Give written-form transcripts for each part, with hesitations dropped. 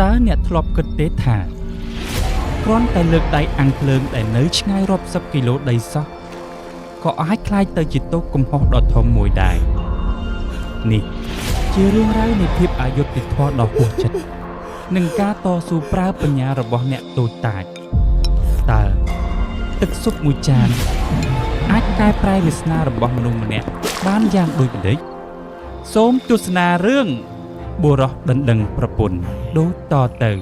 តើអ្នកធ្លាប់គិតទេថាគ្រាន់តែលើកដៃអាំងភ្លើងដែលនៅឆ្ងាយរាប់សិបគីឡូដីសោះក៏អាចក្លាយទៅជាទោសកំហុសដ៏ធំមួយដែរនេះជារឿងរ៉ាវនៃភាពអយុត្តិធម៌ដ៏ហួសចិត្តនិងការតស៊ូប្រើបញ្ញារបស់អ្នកតូចតាចតើទឹកស៊ុបមួយចានអាចកែប្រែវាសនារបស់មនុស្សម្នាក់បានយ៉ាងដូចម្តេចសូមទស្សនារឿងបុរសដណ្ដឹងប្រពន្ធដូចតទៅ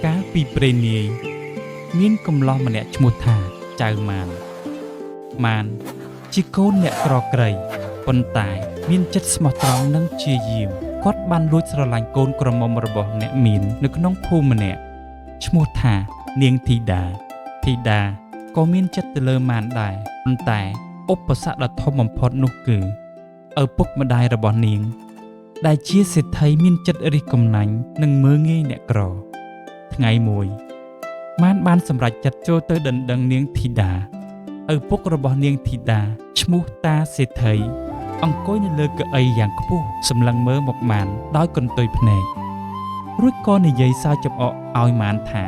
កាលពីព្រេងនាយមានកំឡោះម្នាក់ឈ្មោះថាចៅម៉ានជាកូនអ្នកក្រក្រីប៉ុន្តែមានចិត្តស្មោះត្រង់និងជាយាមគាត់បានលួចស្រឡាញ់កូនក្រមុំរបស់អ្នកមាននៅក្នុងភូមិម្នាក់ឈ្មោះថានាងធីតាក៏មានចិត្តទៅលើម៉ានដែរប៉ុន្តែឧបសគ្គដ៏ធំបំផុតនោះគឺឪពុកម្ដាយរបស់នាងដែលជាសេដ្ឋីមានចិត្តរិះគំណាញ់និងមើលងាយអ្នកក្រថ្ងៃមួយម៉ានបានសម្រេចចិត្តចូលទៅដណ្ដឹងនាងធីតាឪពុករបស់នាងធីតាឈ្មោះតាសេដ្ឋីអង្គុយនៅលើកៅអីយ៉ាងខ្ពស់សម្លឹងមើលមកម៉ានដោយកន្ទុយភ្នែករួចក៏និយាយសើចចំអកឲ្យម៉ានថា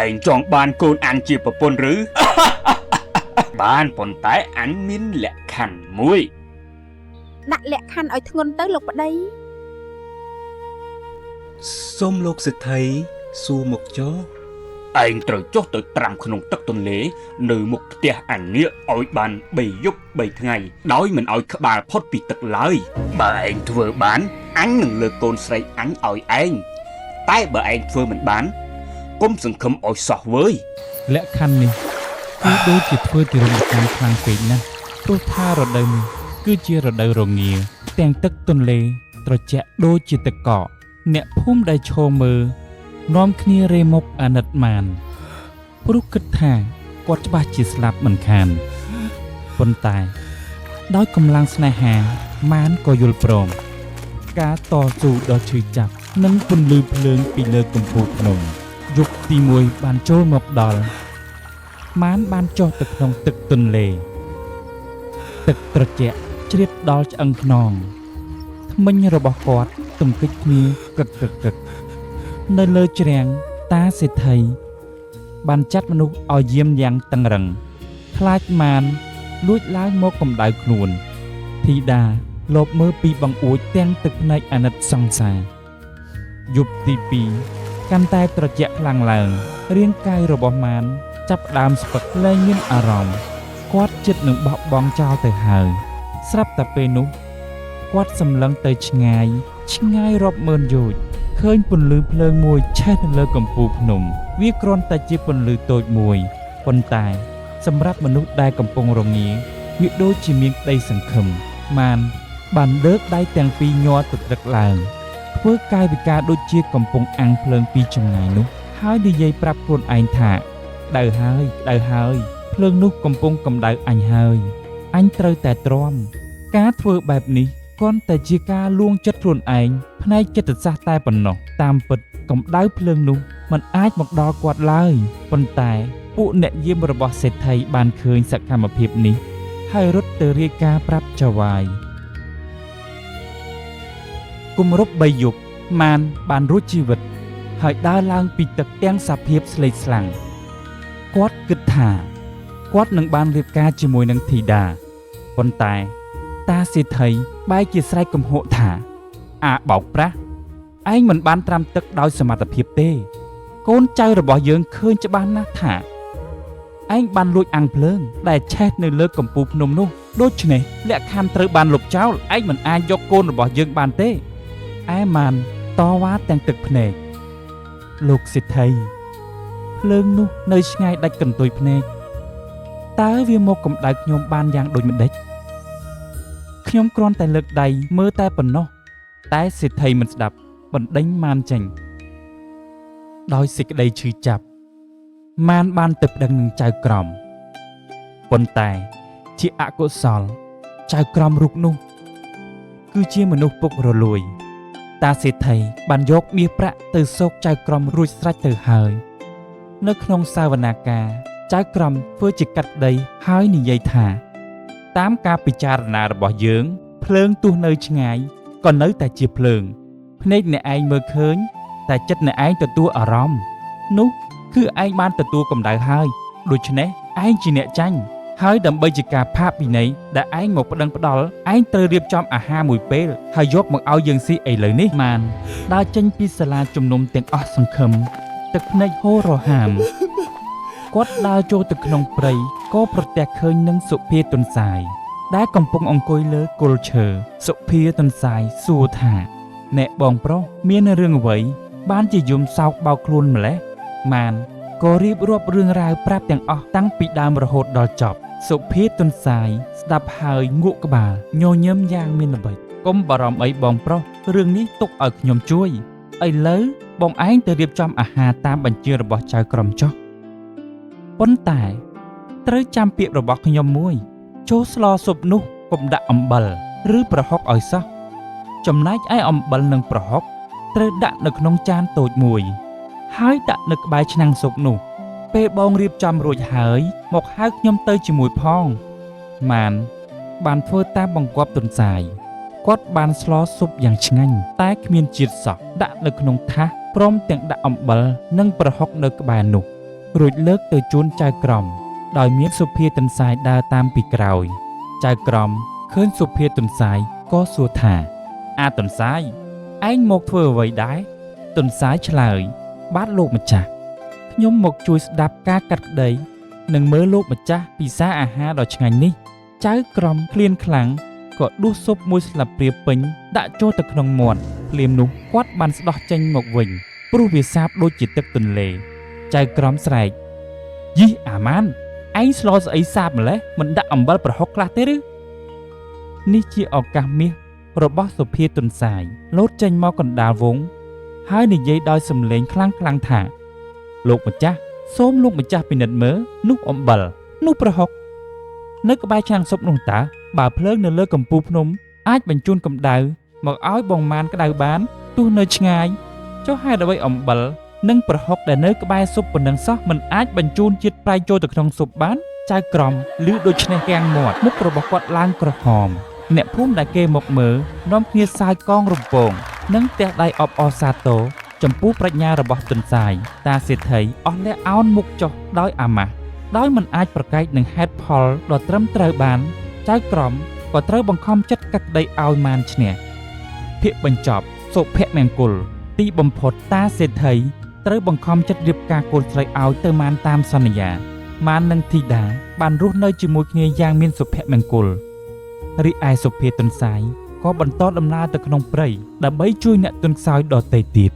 ឯងចង់បានកូនអញជាប្រពន្ធឬ បានប៉ុន្តែអញមានលក្ខខណ្ឌមួយដាក់លក្ខខណ្ឌឲ្យធ្ងន់ទៅលោកប្តីសូមលោកសេដ្ឋីសួរមកចុះឯងត្រូវចុះទៅត្រាំក្នុងទឹកទន្លេនៅមុខផ្ទះអញនេះឲ្យបាន3យប់3ថ្ងៃដោយមិនឲ្យក្បាលផុតពីទឹកឡើយបើឯងធ្វើបានអញនឹងលើកកូនស្រីអញឲ្យឯងតែបើឯងធ្វើមិនបានកុំសង្ឃឹមឲ្យសោះវើយលក្ខខណ្ឌនេះគឺដូចជាធ្វើជារំកម្មខ្លាំងពេកណាស់ព្រោះថារដូវនេះគឺជារដូវរងាទាំងទឹកទន្លេត្រជាក់ដូចជាទឹកកកអ្នកភូមិដែលឈរមើលនាំគ្នារេមុខអាណិតម៉ានព្រោះគិតថាគាត់ច្បាស់ជាស្លាប់មិនខានប៉ុន្តែដោយកម្លាំងស្នេហាម៉ានក៏យល់ព្រមការតស៊ូដ៏ឈឺចាប់និងពន្លឺភ្លើងពីលើកំពូលភ្នំយប់ទី1បានចូលមកដល់ម៉ានបានចុះទៅក្នុងទឹកទន្លេទឹកត្រជាក់ជ្រាបដល់ឆ្អឹងខ្នងធ្មេញរបស់គាត់ទង្គិចគ្នាកឹកនៅលើជ្រាំងតាសេដ្ឋីបានចាត់មនុស្សឲ្យយាមយ៉ាងតឹងរឹងខ្លាចម៉ានលួចឡើងមកកម្ដៅខ្លួនធីតាលបមើលពីបង្អួចទាំងទឹកភ្នែកអាណិតសង្សារយប់ទី2កាន់តែត្រជាក់ខ្លាំងឡើងរាងកាយរបស់ម៉ានចាប់ផ្ដើមស្ពឹកលែងមានអារម្មណ៍គាត់ចិត្តនឹងបោះបង់ចោលទៅហើយស្រាប់តែពេលនោះគាត់សម្លឹងទៅឆ្ងាយរាប់ម៉ឺនយោជន៍ឃើញពន្លឺភ្លើងមួយឆេះនៅលើកំពូលភ្នំវាគ្រាន់តែជាពន្លឺតូចមួយប៉ុន្តែសម្រាប់មនុស្សដែលកំពុងរងាវាដូចជាមានក្តីសង្ឃឹមម៉ានបានលើកដៃទាំងពីរញ័រទៅទឹកឡើងធ្វើកាយវិការដូចជាកំពុងអាំងភ្លើងពីចម្ងាយនោះហើយនិយាយប្រាប់ខ្លួនឯងថាដៅហើយភ្លើងនោះកំពុងកម្ដៅអញហើយអញត្រូវតែទ្រាំការធ្វើបែបនេះគ្រាន់តែជាការលួងចិត្តខ្លួនឯងផ្នែកចិត្តសាស្ត្រតែប៉ុណ្ណោះតាមពិតកម្ដៅភ្លើងនោះมันអាចមកដល់គាត់ឡើយប៉ុន្តែពួកអ្នកយាមរបស់សេដ្ឋីបានឃើញសកម្មភាពនេះហើយរត់ទៅរាយការណ៍ប្រាប់ចៅវាយគម្រប់3យប់ម៉ានបានរួចជីវិតហើយដើរឡើងពីទឹកទាំងសភាពស្លេកស្លាំងគាត់គិតថាគាត់នឹងបានរៀបការជាមួយនឹងធីតាប៉ុន្តែតាសេដ្ឋីបែរជាស្រែកកំហកថាបោកប្រាស់ឯងមិនបានត្រាំទឹកដោយសមត្ថភាពទេកូនចៅរបស់យើងឃើញច្បាស់ណាស់ថាឯងបានលួចអាំងភ្លើងដែលឆេះនៅលើកំពូលភ្នំនោះដូច្នេះលក្ខខណ្ឌត្រូវបានលុបចោលឯងមិនអាចយកកូនរបស់យើងបានទេម៉ានតវ៉ាទាំងទឹកភ្នែកលោកសេដ្ឋីភ្លើងនោះនៅឆ្ងាយដាច់កន្ទុយភ្នែកតើវាមកកម្ដៅខ្ញុំបានយ៉ាងដូចម្ដេចខ្ញុំគ្រាន់តែលើកដៃមើលតែប៉ុណ្ណោះតែសេដ្ឋីមិនស្ដាប់បណ្ដេញម៉ានចេញដោយសេចក្តីឈឺចាប់ម៉ានបានទៅប្តឹងនឹងចៅក្រមប៉ុន្តែជាអកុសលចៅក្រមរូបនោះគឺជាមនុស្សពុករលួយតាសេដ្ឋីបានយកមាសប្រាក់ទៅសោកចៅក្រមរួចស្រេចទៅហើយនៅក្នុងសាវនាការចៅក្រមធ្វើជាកាត់ដីហើយនិយាយថាតាមការពិចារណារបស់យើង ភ្លើងទោះនៅឆ្ងាយក៏នៅតែជាភ្លើងភ្នែកអ្នកឯងមើលឃើញតែចិត្តអ្នកឯងទទួលអារម្មណ៍នោះគឺឯងបានទទួលកម្ដៅហើយដូច្នេះឯងជាអ្នកចាញ់ហើយដើម្បីជាការផាកពិន័យដែលឯងមកប្តឹងផ្ដាល់ឯងត្រូវរៀបចំអាហារមួយពេលហើយយកមកឲ្យយើងស៊ីឥឡូវនេះម៉ានដើរចេញពីសាលាជំនុំទាំងអស់សង្ឃឹមទឹកភ្នែកហូររហាមគាត់ដើរចូលទៅក្នុងព្រៃក៏ប្រទះឃើញនឹងសុភាទុនសាយដែលកំពុងអង្គុយលើគល់ឈើសុភាទុនសាយសួរថាអ្នកបងប្រុសមានរឿងអ្វីបានជាយំសោកបោកខ្លួនម្លេះម៉ានក៏រៀបរាប់រឿងរ៉ាវប្រាប់ទាំងអស់តាំងពីដើមរហូតដល់ចប់សុភាទុនសាយស្ដាប់ហើយងក់ក្បាលញញឹមយ៉ាងមានល្បិចកុំបារម្ភអីបងប្រុសរឿងនេះទុកឲ្យខ្ញុំជួយឥឡូវបងឯងទៅរៀបចំអាហារតាមបញ្ជារបស់ចៅក្រមចុះប៉ុន្តែត្រូវចាំពាក្យរបស់ខ្ញុំមួយចូលស្លស៊ុបនោះកុំដាក់អំបិលឬប្រហុកឲ្យសោះចំណែកឯអំបិលនិងប្រហុកត្រូវដាក់នៅក្នុងចានតូចមួយហើយដាក់នៅក្បែរឆ្នាំងស៊ុបនោះពេលបងរៀបចំរួចហើយមកហៅខ្ញុំទៅជាមួយផងម៉ានបានធ្វើតាមបង្គាប់ទុនសាយគាត់បានស្លស៊ុបយ៉ាងឆ្ងាញ់តែគ្មានជាតិសោះដាក់នៅក្នុងថាសព្រមទាំងដាក់អំបិលនិងប្រហុកនៅក្បែរនោះរួចលើកទៅជូនចៅក្រមដោយមានសុភាទុនសាយដើរតាមពីក្រោយចៅក្រមឃើញសុភាទុនសាយក៏សួរថាទុនសាយឯងមកធ្វើអ្វីដែរទុនសាយឆ្លើយបាទលោកម្ចាស់ខ្ញុំមកជួយស្ដាប់ការកាត់ក្តីនិងមើលលោកម្ចាស់ពិសាអាហារដ៏ឆ្ងាញ់នេះចៅក្រមឃ្លានខ្លាំងក៏ដួសស៊ុបមួយស្លាបព្រាពេញដាក់ចូលទៅក្នុងមាត់ភ្លាមនោះគាត់បានស្ដោះចេញមកវិញព្រោះវាសាបដូចជាទឹកទន្លេចៅក្រមស្រែកយីអាម៉ានឯងស្លស្អីសាបម្លេះមិនដាក់អំបិលប្រហុកខ្លះទេឬនេះជាឱកាសមាសរបស់សុភាទុនសាយលោតចេញមកកណ្ដាលវងហើយនិយាយដោយសំឡេងខ្លាំងៗថាលោកម្ចាស់សូមលោកម្ចាស់ពិនិត្យមើលនោះអំបិលនោះប្រហុកនៅក្បែរឆ្នាំងស៊ុបនោះតើបើភ្លើងនៅលើកំពូលភ្នំអាចបញ្ជូនកម្ដៅមកឲ្យបងម៉ានក្ដៅបានទោះនៅឆ្ងាយចុះហេតុអ្វីអំបិលនិងប្រហុកដែលនៅក្បែរស៊ុបប៉ុណ្ណឹងសោះមិនអាចបញ្ជូនជាតិប្រៃចូលទៅក្នុងស៊ុបបានចៅក្រមឮដូច្នេះកាំងមាត់មុខរបស់គាត់ឡើងក្រហមអ្នកភូមិដែលគេមកមើលនាំគ្នាសាយកងរំពងនិងទះដៃអបអរសាទរចំពោះប្រាជ្ញារបស់ទុនសាយតាសេដ្ឋីអស់លះអោនមុខចុះដោយអាម៉ាស់ដោយមិនអាចប្រកែកនឹងហេតុផលដ៏ត្រឹមត្រូវបានចៅក្រមក៏ត្រូវបង្ខំចិត្តកាត់ក្តីឲ្យម៉ានឈ្នះភាគបញ្ចប់សុភមង្គលទីបំផុតតាសេដ្ឋីត្រូវបង្ខំចិត្តរៀបការកូនស្រីឲ្យទៅម៉ានតាមសន្យាម៉ាននិងធីតាបានរស់នៅជាមួយគ្នាយ៉ាងមានសុភមង្គលរីឯសុភាទុនសាយក៏បន្តដំណើរទៅក្នុងព្រៃដើម្បីជួយអ្នកទុនខ្សោយដទៃទៀត